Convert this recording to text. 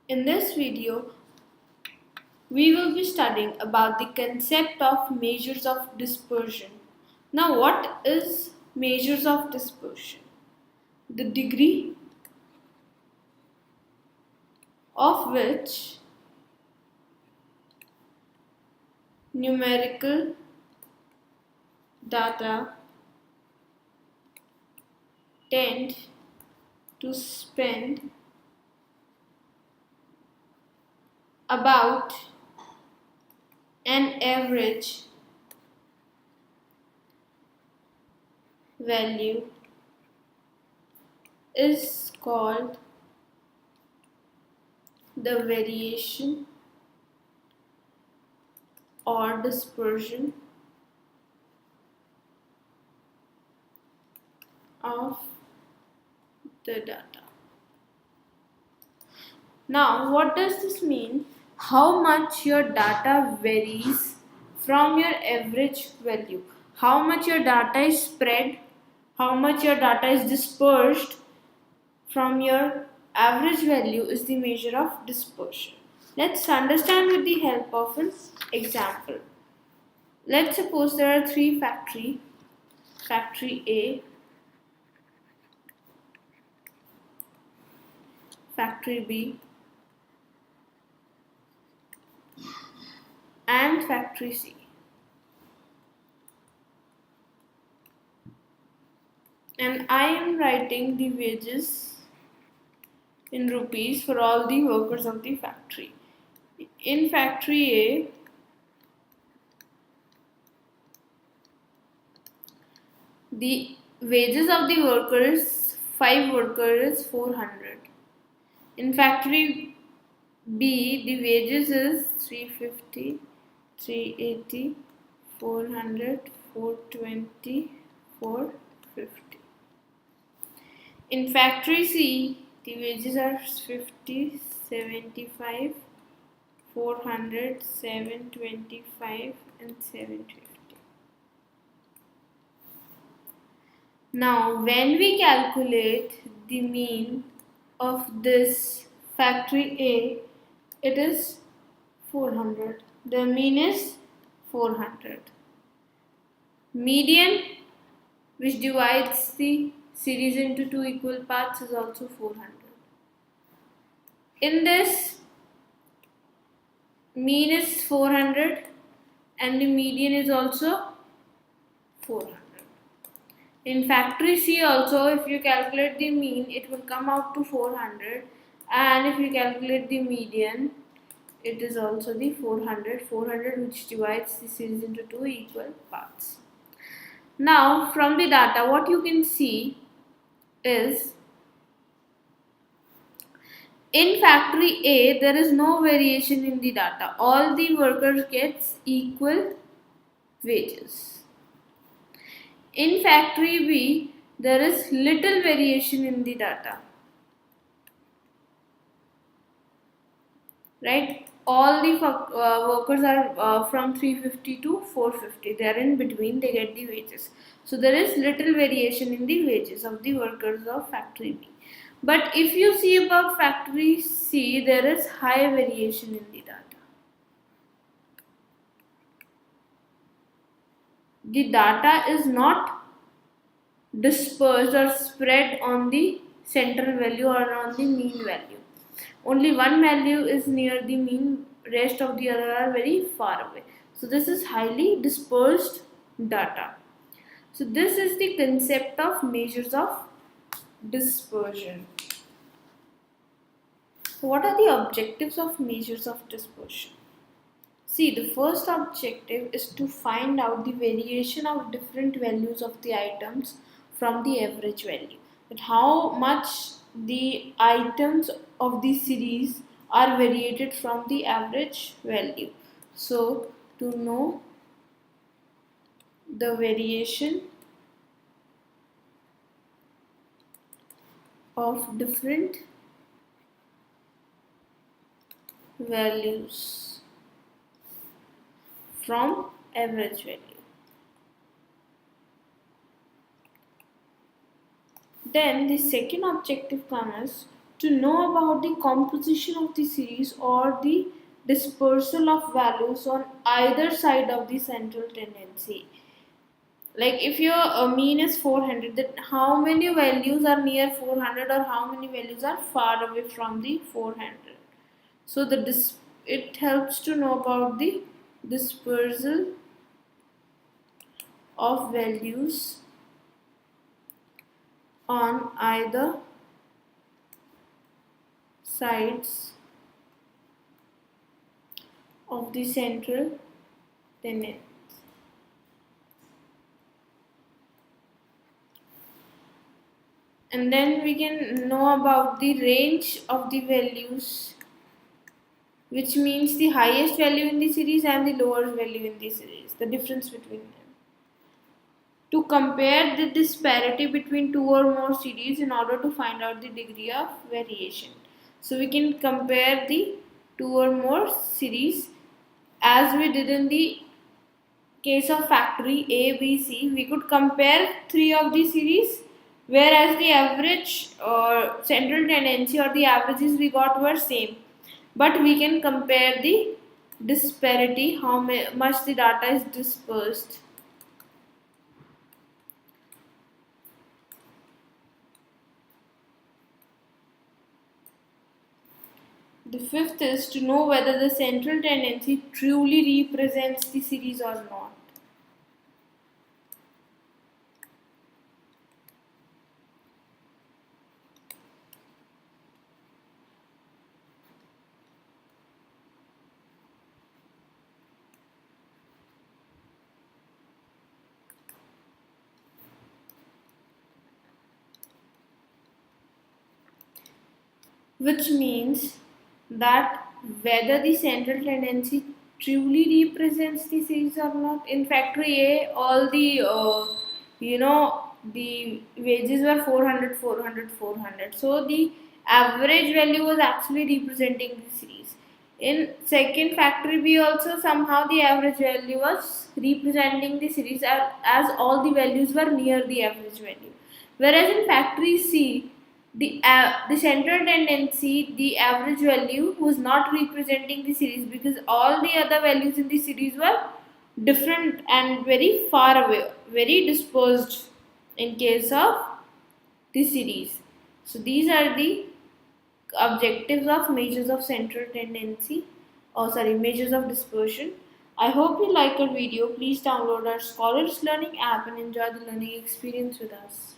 In this video, we will be studying about the concept of measures of dispersion. Now, what is measures of dispersion? The degree of which numerical data tend to spend about an average value is called the variation or dispersion of the data. Now, what does this mean? How much your data varies from your average value. How much your data is spread, how much your data is dispersed from your average value is the measure of dispersion. Let's understand with the help of an example. Let's suppose there are three factory A, factory B, and factory C. And I am writing the wages in rupees for all the workers of the factory. In factory A, the wages of the workers, 5 workers is 400. In factory B, the wages is 350, 380, 400, 420, 450. In factory C, the wages are 50, 75, 400, 725 and 750. Now, when we calculate the mean of this factory A, it is 400. The mean is 400. Median, which divides the series into two equal parts, is also 400. In this, mean is 400 and the median is also 400. In factory C also, if you calculate the mean, it will come out to 400, and if you calculate the median, it is also the 400 which divides the series into two equal parts. Now, from the data, what you can see is in factory A, there is no variation in the data. All the workers gets equal wages. In factory B, there is little variation in the data. Right? All the workers are from 350 to 450. They are in between, they get the wages. So there is little variation in the wages of the workers of factory B. But if you see above factory C, there is high variation in the data. The data is not dispersed or spread on the central value or on the mean value. Only one value is near the mean, rest of the other are very far away. So this is highly dispersed data. So this is the concept of measures of dispersion. What are the objectives of measures of dispersion? See, the first objective is to find out the variation of different values of the items from the average value. That how much the items of the series are variated from the average value. So, to know the variation of different values from average value. Then the second objective comes to know about the composition of the series or the dispersal of values on either side of the central tendency. Like if your mean is 400, then how many values are near 400 or how many values are far away from the 400. So it helps to know about the dispersal of values on either sides of the central tendency. And then we can know about the range of the values, which means the highest value in the series and the lowest value in the series, the difference between them. To compare the disparity between two or more series in order to find out the degree of variation. So we can compare the two or more series as we did in the case of factory A, B, C. We could compare three of the series, whereas the average or central tendency or the averages we got were same. But we can compare the disparity, how much the data is dispersed. The fifth is to know whether the central tendency truly represents the series or not. Which means that whether the central tendency truly represents the series or not. In factory A, all the the wages were 400, 400, 400. So the average value was actually representing the series. In second factory B also somehow the average value was representing the series as all the values were near the average value. Whereas in factory C, the central tendency, the average value was not representing the series because all the other values in the series were different and very far away, very dispersed in case of the series. So these are the objectives of measures of central tendency, or sorry, measures of dispersion. I hope you like our video. Please download our Scholars Learning app and enjoy the learning experience with us.